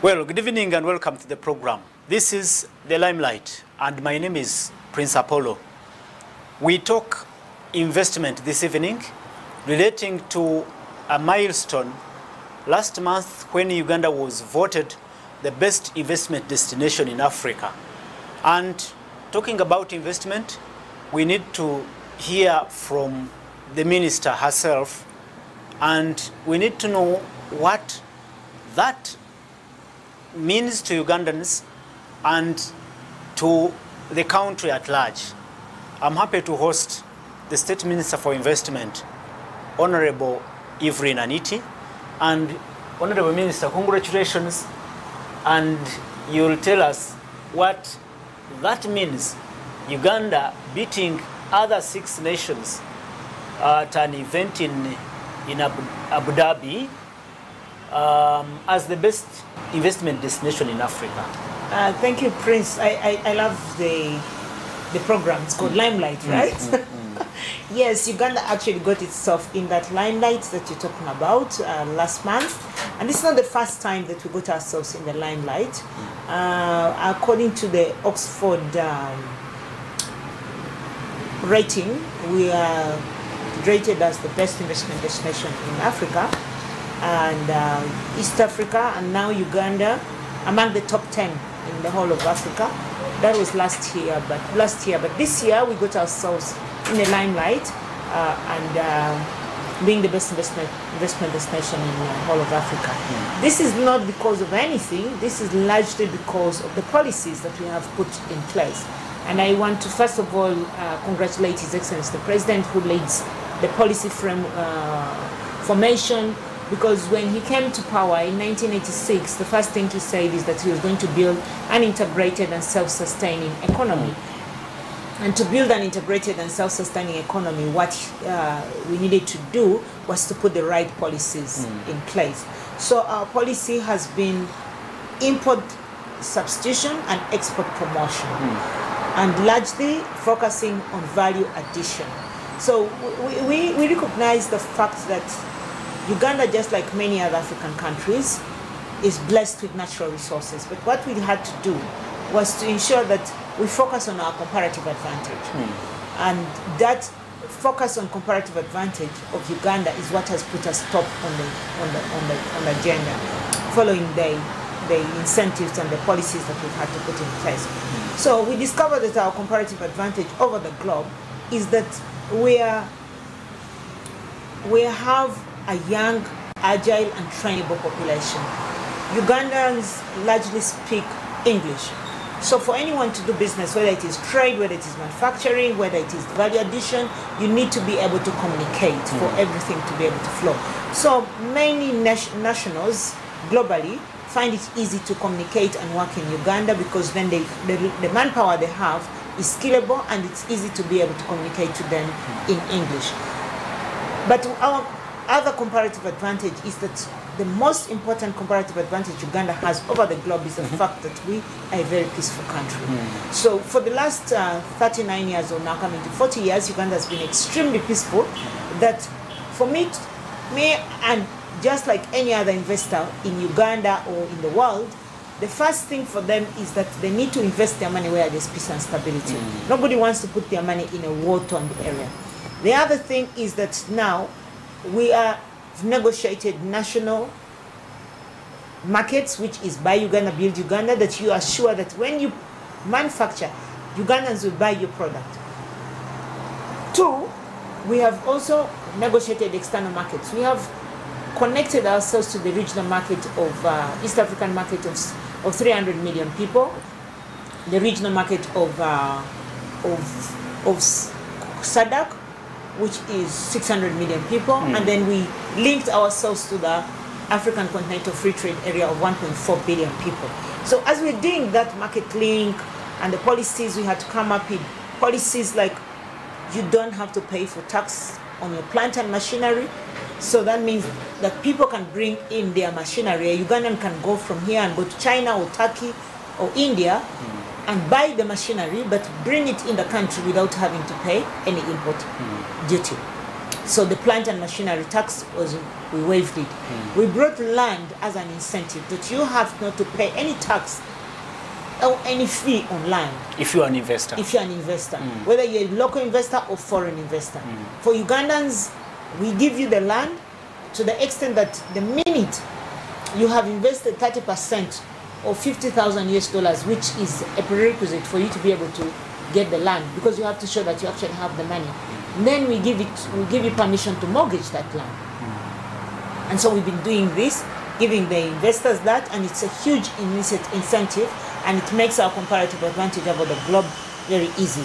Well, good evening and welcome to the program. This is the Limelight and my name is Prince Apollo. We talk investment this evening relating to a milestone last month when Uganda was voted the best investment destination in Africa. And talking about investment, we need to hear from the minister herself, and we need to know what that means to Ugandans and to the country at large. I'm happy to host the State Minister for Investment, Honorable Evelyn Aniti. And Honorable Minister, congratulations, and you'll tell us what that means, Uganda beating other 6 nations at an event in Abu Dhabi as the best investment destination in Africa. Thank you, Prince. I love the program. It's called Limelight, right? Yes, Uganda actually got itself in that limelight that you're talking about last month. And it's not the first time that we got ourselves in the limelight. According to the Oxford rating, we are rated as the best investment destination in Africa and East Africa, and now Uganda among the top 10 in the whole of Africa. That was last year, but this year we got ourselves in the limelight and being the best investment destination in the whole of Africa. This is not because of anything. This is largely because of the policies that we have put in place. And I want to first of all congratulate His Excellency the President, who leads the policy formation, because when he came to power in 1986, the first thing he said is that he was going to build an integrated and self-sustaining economy. And to build an integrated and self-sustaining economy, what we needed to do was to put the right policies in place. So our policy has been import substitution and export promotion, and largely focusing on value addition. So we recognize the fact that Uganda, just like many other African countries, is blessed with natural resources. But what we had to do was to ensure that we focus on our comparative advantage. And that focus on comparative advantage of Uganda is what has put us top on the agenda, following the incentives and the policies that we've had to put in place. So we discovered that our comparative advantage over the globe is that we have a young, agile and trainable population. Ugandans largely speak English. So for anyone to do business, whether it is trade, whether it is manufacturing, whether it is value addition, you need to be able to communicate for everything to be able to flow. So many nationals globally find it easy to communicate and work in Uganda, because then the manpower they have is skillable and it's easy to be able to communicate to them in English. But our other comparative advantage is that the most important comparative advantage Uganda has over the globe is the fact that we are a very peaceful country. So for the last 39 years, or now coming to 40 years, Uganda has been extremely peaceful. That for me and just like any other investor in Uganda or in the world, the first thing for them is that they need to invest their money where there's peace and stability. Nobody wants to put their money in a war-torn area. The other thing is that now we have negotiated national markets, which is Buy Uganda, Build Uganda, that you are sure that when you manufacture, Ugandans will buy your product. 2, we have also negotiated external markets. We have connected ourselves to the regional market of East African market of 300 million people, the regional market of SADC, which is 600 million people, and then we linked ourselves to the African Continental Free Trade Area of 1.4 billion people. So as we're doing that market link and the policies, we had to come up with policies like you don't have to pay for tax on your plant and machinery. So that means that people can bring in their machinery. A Ugandan can go from here and go to China or Turkey or India and buy the machinery, but bring it in the country without having to pay any import duty. So the plant and machinery tax we waived it. We brought land as an incentive that you have not to pay any tax or any fee on land. If you are an investor. If you're an investor, whether you're a local investor or foreign investor. For Ugandans, we give you the land to the extent that the minute you have invested 30% or 50,000 US dollars, which is a prerequisite for you to be able to get the land, because you have to show that you actually have the money. Then we give you permission to mortgage that land. And so we've been doing this, giving the investors that, and it's a huge incentive, and it makes our comparative advantage over the globe very easy.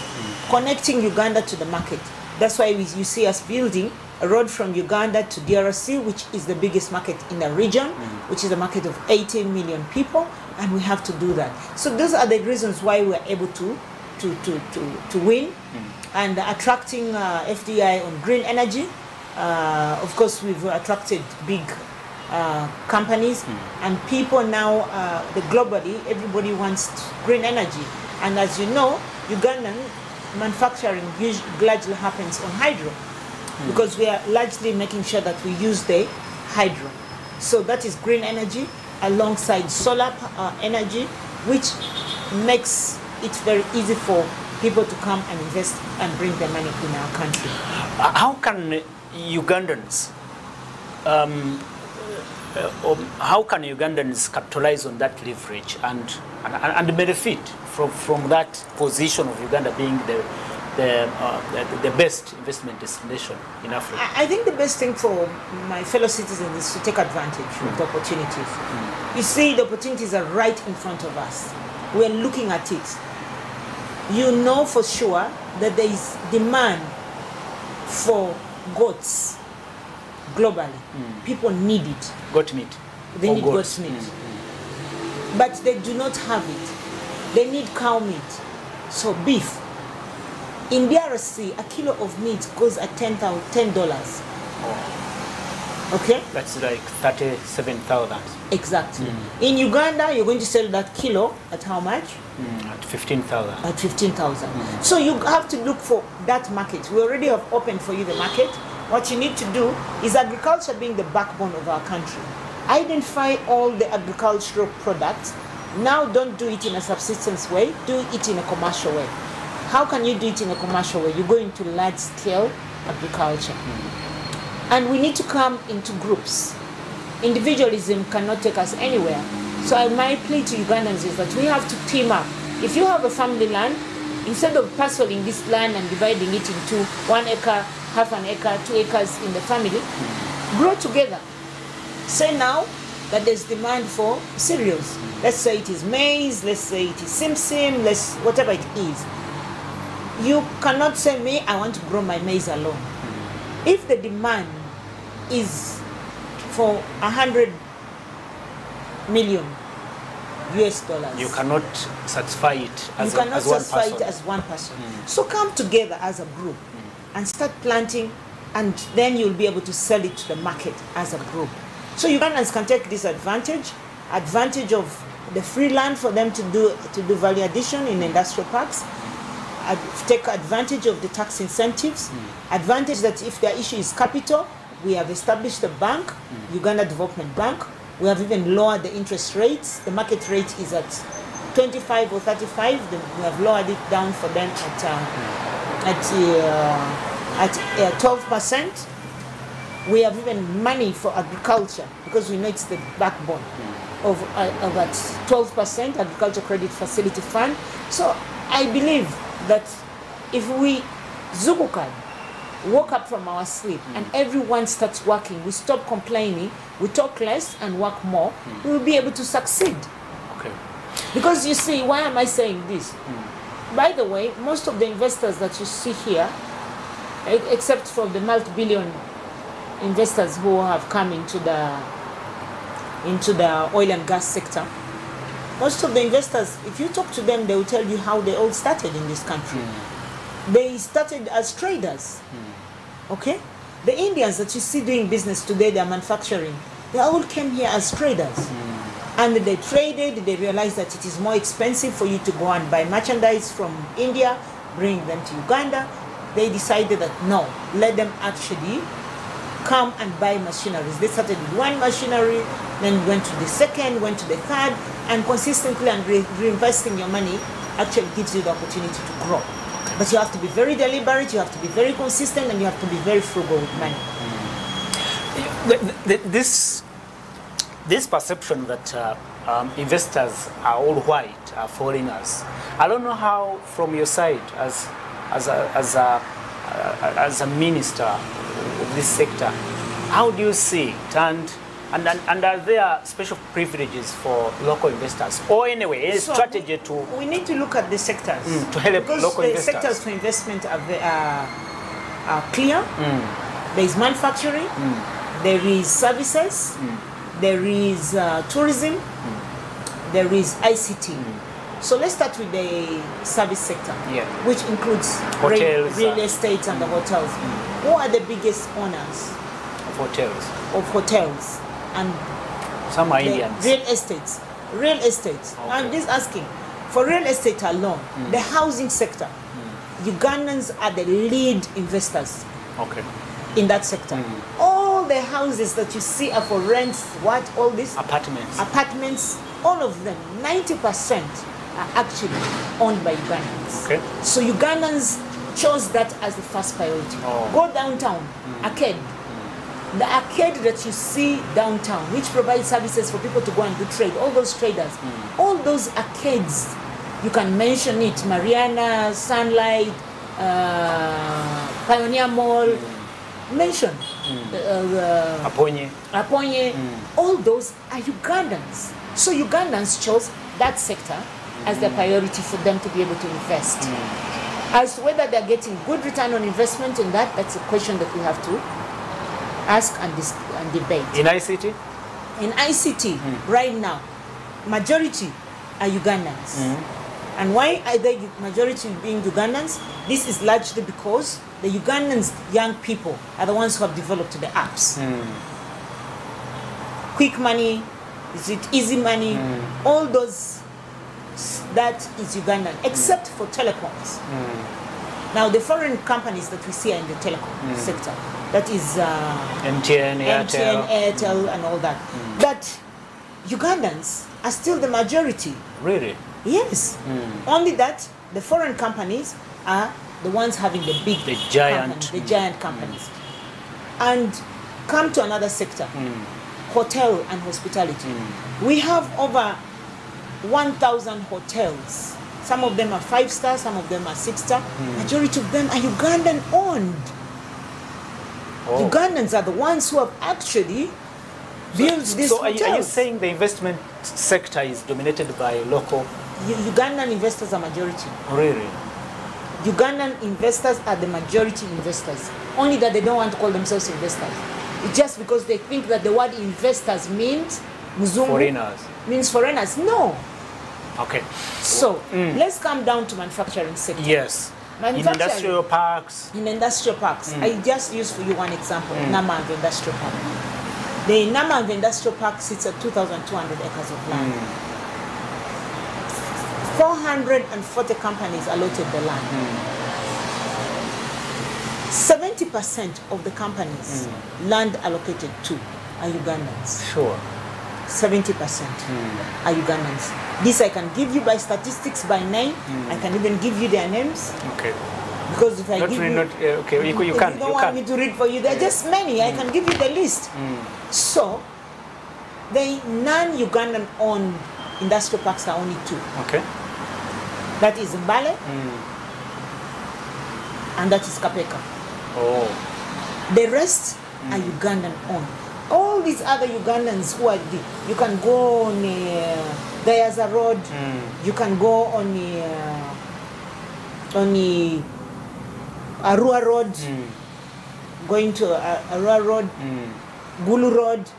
Connecting Uganda to the market. That's why you see us building a road from Uganda to DRC, which is the biggest market in the region, which is a market of 18 million people, and we have to do that. So those are the reasons why we're able to win, and attracting FDI on green energy. Of course, we've attracted big companies, and people now, globally, everybody wants green energy. And as you know, Ugandan manufacturing largely happens on hydro, because we are largely making sure that we use the hydro. So that is green energy alongside solar energy, which makes it very easy for people to come and invest and bring their money in our country. How can Ugandans capitalize on that leverage and benefit from that position of Uganda being the best investment destination in Africa? I think the best thing for my fellow citizens is to take advantage of the opportunities. You see, the opportunities are right in front of us. We're looking at it. You know for sure that there is demand for goats globally. People need it. Goat meat. They need goat meat. But they do not have it. They need cow meat. So beef. In DRC, a kilo of meat goes at $10. Okay? That's like 37,000. Exactly. In Uganda, you're going to sell that kilo at how much? At 15,000. At 15,000. So you have to look for that market. We already have opened for you the market. What you need to do is agriculture being the backbone of our country. Identify all the agricultural products. Now don't do it in a subsistence way. Do it in a commercial way. How can you do it in a commercial way? You go into large-scale agriculture. And we need to come into groups. Individualism cannot take us anywhere. So my plea to Ugandans is that we have to team up. If you have a family land, instead of parceling this land and dividing it into 1 acre, half an acre, 2 acres in the family, grow together. Say now that there's demand for cereals. Let's say it is maize, let's say it is sim-sim, whatever it is. You cannot say, me, I want to grow my maize alone. If the demand is for 100 million US dollars, you cannot satisfy it as one person. So come together as a group and start planting, and then you'll be able to sell it to the market as a group. So Ugandans can take this advantage of the free land for them to do value addition in industrial parks. Take advantage of the tax incentives, advantage that if their issue is capital, we have established a bank, Uganda Development Bank. We have even lowered the interest rates. The market rate is at 25 or 35. We have lowered it down for them at 12%. We have even money for agriculture, because we know it's the backbone of at 12% Agriculture Credit Facility Fund. So I believe that if we Zugukan woke up from our sleep and everyone starts working, we stop complaining, we talk less and work more, we will be able to succeed. Okay. Because you see, why am I saying this? By the way, most of the investors that you see here, except for the multi-billion investors who have come into the oil and gas sector, most of the investors, if you talk to them, they will tell you how they all started in this country. They started as traders. Okay? The Indians that you see doing business today, they are manufacturing, they all came here as traders. And they traded, they realized that it is more expensive for you to go and buy merchandise from India, bring them to Uganda. they decided that no, let them actually come and buy machineries. They started with one machinery, then went to the second, went to the third, and consistently and reinvesting your money actually gives you the opportunity to grow. But you have to be very deliberate, you have to be very consistent, and you have to be very frugal with money. This perception that investors are all white, are foreigners. I don't know how, from your side, as a minister of this sector, how do you see it? And are there special privileges for local investors, or anyway, a strategy to? We need to look at the sectors to help because local the investors. sectors for investment are clear. There is manufacturing, there is services, there is tourism, there is ICT. So let's start with the service sector, which includes hotels, real estate and the hotels. Who are the biggest owners of hotels? And some are Indians. Real estates. Okay. I'm just asking, for real estate alone, the housing sector, Ugandans are the lead investors in that sector. All the houses that you see are for rents, all these? Apartments, all of them, 90% are actually owned by Ugandans. So Ugandans chose that as the first priority. Go downtown, arcade. The arcade that you see downtown, which provides services for people to go and do trade, all those traders, all those arcades, you can mention it, Mariana, Sunlight, Pioneer Mall, mention Aponye, all those are Ugandans. So Ugandans chose that sector as their priority for them to be able to invest. As to whether they're getting good return on investment in that, that's a question that we have to ask and debate. In ICT? In ICT, right now, majority are Ugandans. And why are the majority being Ugandans? This is largely because the Ugandans young people are the ones who have developed the apps. Quick money, is it easy money? All those, that is Ugandan, except for telecoms. Now the foreign companies that we see are in the telecom sector, that is MTN, Airtel, and all that. But Ugandans are still the majority. Really? Yes. Only that the foreign companies are the ones having the giant companies. And come to another sector, hotel and hospitality. We have over 1,000 hotels. Some of them are 5-star, some of them are 6-star. Majority of them are Ugandan owned. Ugandans are the ones who have actually built these hotels. So are you saying the investment sector is dominated by local? Ugandan investors are majority. Really? Ugandan investors are the majority investors. Only that they don't want to call themselves investors. It's just because they think that the word investors means Mzungu. Foreigners. Means foreigners. No. Okay. So let's come down to manufacturing sector. Yes. In industrial parks. In industrial parks. I just used for you one example, Namang Industrial Park. The Namang Industrial Park sits at 2,200 acres of land. 440 companies allotted the land. 70% of the companies land allocated to are Ugandans. Sure. 70% are Ugandans. This I can give you by statistics, by name. I can even give you their names. Okay. Because if I give you, okay, you can. You don't want me to read for you. There are just many. I can give you the list. So, the non-Ugandan owned industrial parks are only 2. Okay. That is Mbale, and that is Kapeka. The rest are Ugandan owned. All these other Ugandans who are you can go on Gayaza Road, you can go on the Arua Road, going to Arua Road, Gulu Road,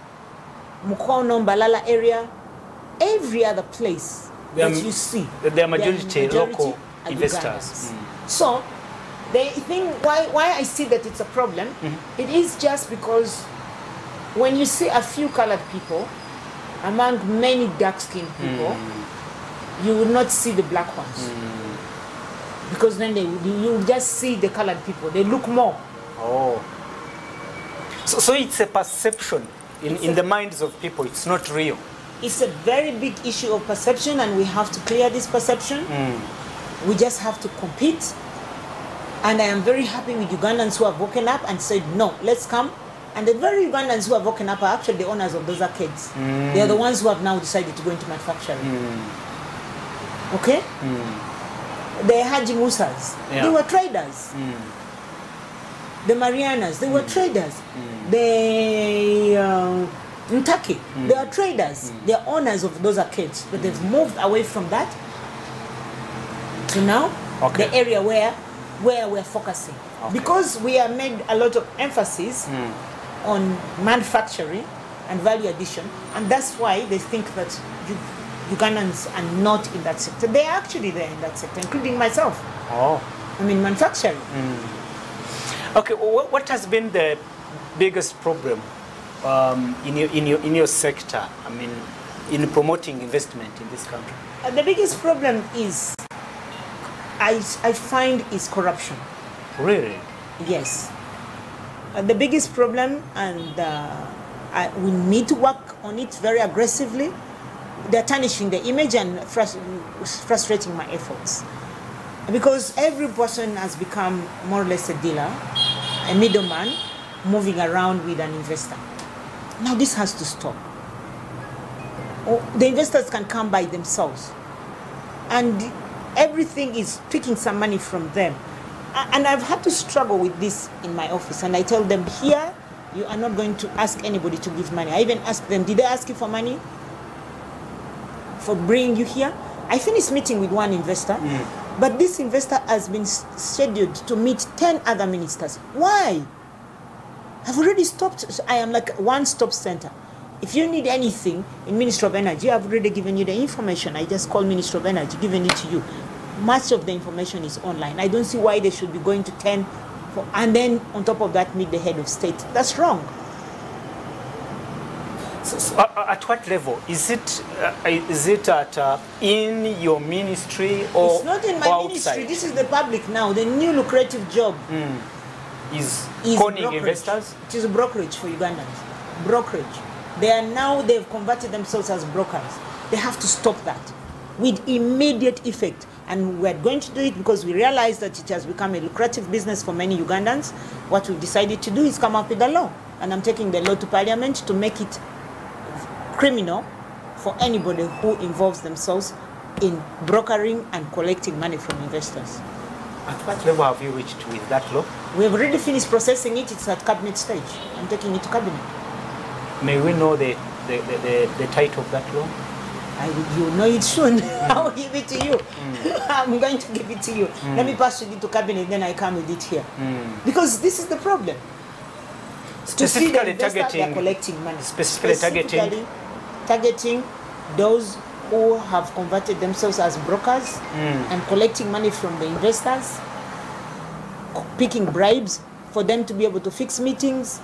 Mukono, Mbalala area, every other place that you see. They are majority local investors. So, the thing, why I see that it's a problem, it is just because when you see a few colored people among many dark-skinned people, you will not see the black ones. Because then you just see the colored people. They look more. Oh. So it's a perception in the minds of people. It's not real. It's a very big issue of perception, and we have to clear this perception. We just have to compete. And I am very happy with Ugandans who have woken up and said, no, let's come. And the very Ugandans who have woken up are actually the owners of those arcades. They are the ones who have now decided to go into manufacturing. Okay? The Haji Musas, they were traders. The Marianas, they were traders. The Ntaki, they are traders. They are owners of those arcades. But they've moved away from that to now the area where we're focusing. Because we have made a lot of emphasis on manufacturing and value addition, and that's why they think that Ugandans are not in that sector. They are actually there in that sector, including myself. I'm in manufacturing. Okay, what has been the biggest problem in your sector? I mean, in promoting investment in this country? The biggest problem is, I find, is corruption. Really? Yes. The biggest problem, and we need to work on it very aggressively. They're tarnishing the image and frustrating my efforts. Because every person has become more or less a dealer, a middleman, moving around with an investor. Now this has to stop. The investors can come by themselves. And everything is taking some money from them. And I've had to struggle with this in my office. And I tell them, here, you are not going to ask anybody to give money. I even ask them, did they ask you for money for bringing you here? I finished meeting with one investor, but this investor has been scheduled to meet 10 other ministers. Why? I've already stopped. I am like a one-stop center. If you need anything in Ministry of Energy, I've already given you the information. I just call Ministry of Energy, giving it to you. Much of the information is online. I don't see why they should be going to 10 and then on top of that meet the head of state. That's wrong. So at what level? Is it at in your ministry or it's not in my outside? ministry. This is the public now. The new lucrative job is conning brokerage. Investors. It is a brokerage for Ugandans. Brokerage. They've converted themselves as brokers. They have to stop that with immediate effect. And we're going to do it because we realize that it has become a lucrative business for many Ugandans. What we've decided to do is come up with a law. And I'm taking the law to Parliament to make it criminal for anybody who involves themselves in brokering and collecting money from investors. At what level have you reached with that law? We have already finished processing it. It's at cabinet stage. I'm taking it to cabinet. May we know the title of that law? You know it soon. I will give it to you. I'm going to give it to you. Let me pass it to cabinet, then I come with it here. Because this is the problem. Specifically targeting, collecting money. Specifically targeting those who have converted themselves as brokers and collecting money from the investors, picking bribes for them to be able to fix meetings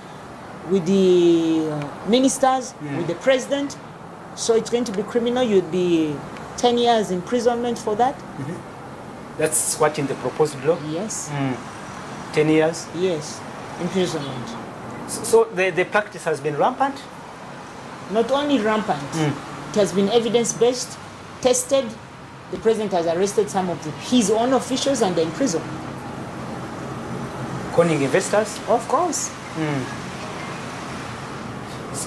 with the ministers, with the president. So it's going to be criminal. You'd be 10 years imprisonment for that. That's what in the proposed law? Yes. 10 years? Yes, imprisonment. So the practice has been rampant? Not only rampant, it has been evidence-based, tested. The president has arrested some of his own officials and they're in prison. Conning investors? Of course.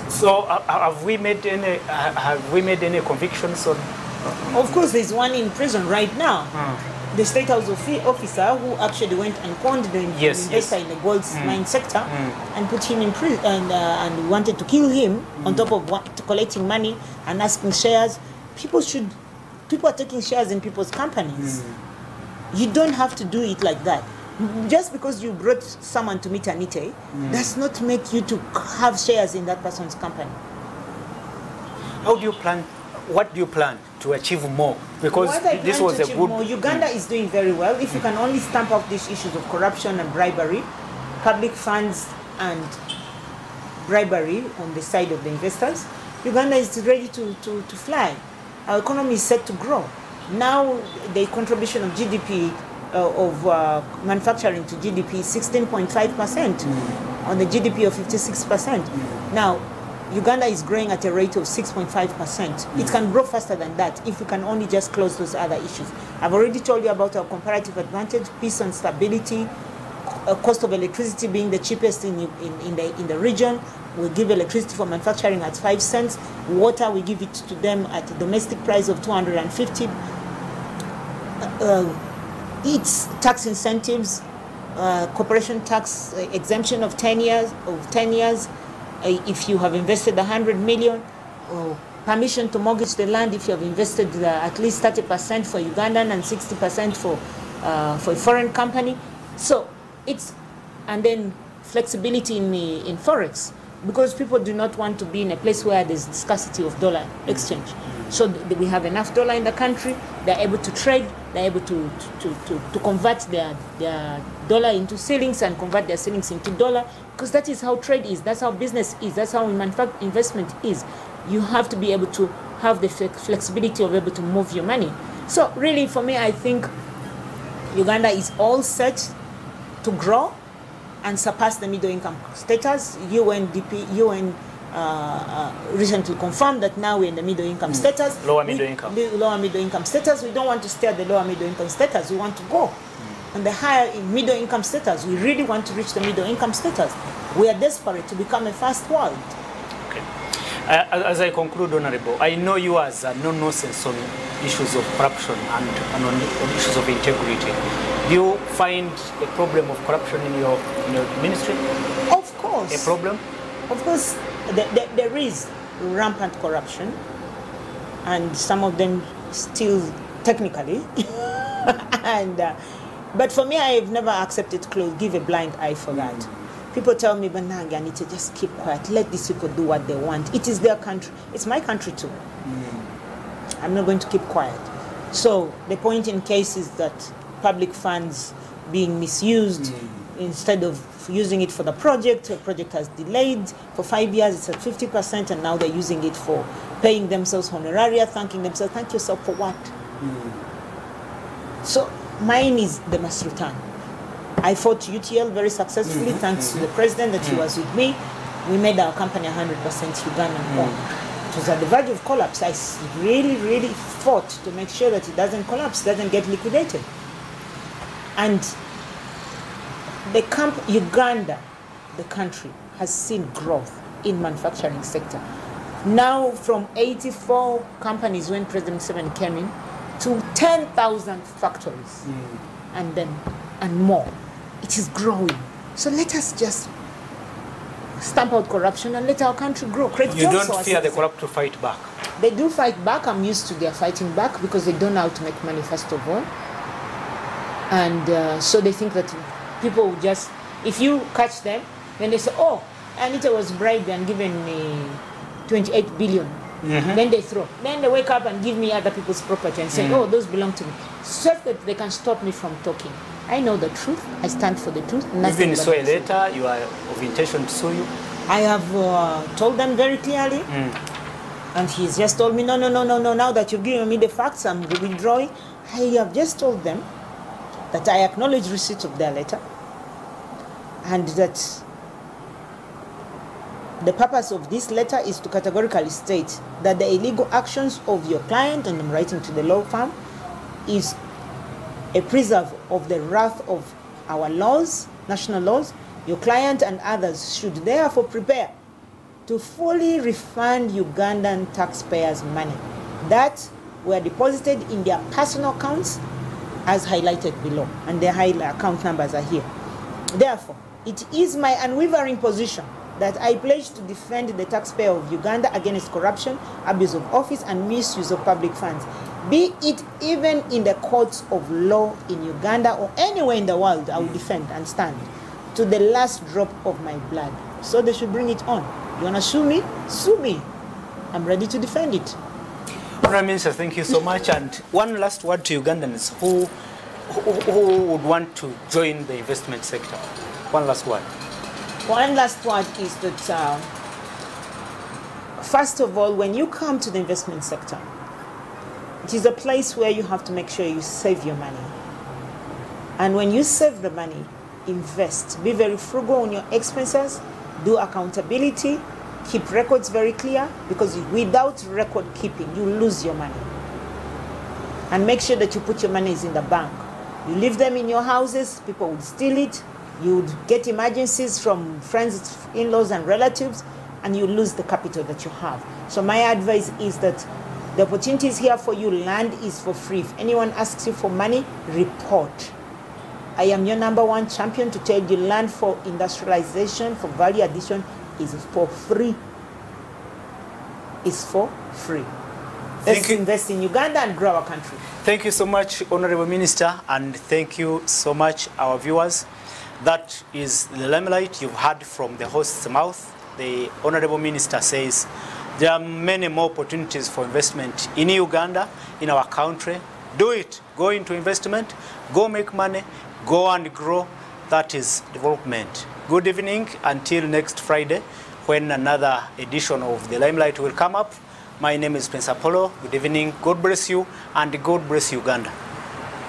So have we made any convictions on? Of course, there's one in prison right now. The state house officer who actually went and conned the investor in the gold mine sector and put him in prison and wanted to kill him on top of collecting money and asking shares. People are taking shares in people's companies. You don't have to do it like that. Just because you brought someone to meet Anite does not make you to have shares in that person's company. How do you plan? What do you plan to achieve more? Because this was a good. More, Uganda is doing very well. If you can only stamp out these issues of corruption and bribery, public funds and bribery on the side of the investors, Uganda is ready to fly. Our economy is set to grow. Now the contribution of GDP manufacturing to GDP is 16.5% on the GDP of 56%. Now, Uganda is growing at a rate of 6.5%. It can grow faster than that if we can only just close those other issues. I've already told you about our comparative advantage, peace and stability, cost of electricity being the cheapest in the region. We give electricity for manufacturing at 5 cents. Water, we give it to them at a domestic price of 250. It's tax incentives, corporation tax exemption of 10 years. If you have invested 100 million, or permission to mortgage the land if you have invested at least 30% for Ugandan and 60% for a foreign company. So it's, and then flexibility in forex, because people do not want to be in a place where there's scarcity of dollar exchange. So we have enough dollar in the country. They're able to trade. They're able to convert their dollar into shillings and convert their shillings into dollar, because that is how trade is. That's how business is. That's how investment is. You have to be able to have the flexibility of able to move your money. So really, for me, I think Uganda is all set to grow and surpass the middle income status. UN recently confirmed that now we're in the middle income status. Lower middle income. The lower middle income status. We don't want to stay at the lower middle income status. We want to go. And the higher in middle income status, we really want to reach the middle income status. We are desperate to become a first world. Okay. As I conclude, Honorable, I know you as a no-nonsense on issues of corruption and on issues of integrity. Do you find a problem of corruption in your ministry? Of course. A problem? Of course, there is rampant corruption, and some of them still technically. But for me, I have never accepted to give a blind eye for that. People tell me, but Nangi, I need to just keep quiet. Let these people do what they want. It is their country. It's my country too. I'm not going to keep quiet. So the point in case is that public funds being misused, instead of using it for the project has delayed for 5 years, it's at 50%, and now they're using it for paying themselves honoraria, thanking themselves. Thank yourself for what? So mine is the must return. I fought UTL very successfully, thanks to the president that he was with me. We made our company 100% Ugandan owned. It was at the verge of collapse. I really, really fought to make sure that it doesn't collapse, doesn't get liquidated. And Uganda, the country, has seen growth in manufacturing sector. Now from 84 companies when President Museveni came in to 10,000 factories and more. It is growing. So let us just stamp out corruption and let our country grow. You don't fear the corrupt to fight back? They do fight back. I'm used to their fighting back because they don't know how to make money first of all. And so they think that people will just, if you catch them, then they say, oh, Anita was bribed and given 28 billion. Then they throw. Then they wake up and give me other people's property and say, oh, those belong to me. So that they can stop me from talking. I know the truth. I stand for the truth. Even saw a letter, you are of intention to sue you? I have told them very clearly. And he's just told me, no, now that you've given me the facts, I'm withdrawing. I have just told them that I acknowledge receipt of their letter, and that the purpose of this letter is to categorically state that the illegal actions of your client, and I'm writing to the law firm, is a preserve of the wrath of our laws, national laws. Your client and others should therefore prepare to fully refund Ugandan taxpayers' money that were deposited in their personal accounts as highlighted below, and their account numbers are here. Therefore, it is my unwavering position that I pledge to defend the taxpayer of Uganda against corruption, abuse of office, and misuse of public funds, be it even in the courts of law in Uganda or anywhere in the world. I will defend and stand to the last drop of my blood. So they should bring it on. You want to sue me? Sue me. I'm ready to defend it. Prime Minister, thank you so much. And one last word to Ugandans who would want to join the investment sector. One last word. One last word is that, first of all, when you come to the investment sector, it is a place where you have to make sure you save your money. And when you save the money, invest. Be very frugal on your expenses. Do accountability. Keep records very clear, because without record keeping, you lose your money. And make sure that you put your monies in the bank. You leave them in your houses, people would steal it. You would get emergencies from friends, in-laws, and relatives, and you lose the capital that you have. So my advice is that the opportunity is here for you. Land is for free. If anyone asks you for money, report. I am your #1 champion to tell you land for industrialization, for value addition, is for free. It's for free. Let's invest in Uganda and grow our country. Thank you so much, Honorable Minister, and thank you so much, our viewers. That is the Limelight. You've heard from the host's mouth. The Honorable Minister says there are many more opportunities for investment in Uganda, in our country. Do it. Go into investment. Go make money. Go and grow. That is development. Good evening until next Friday, when another edition of the Limelight will come up. My name is Prince Apollo. Good evening. God bless you, and God bless Uganda.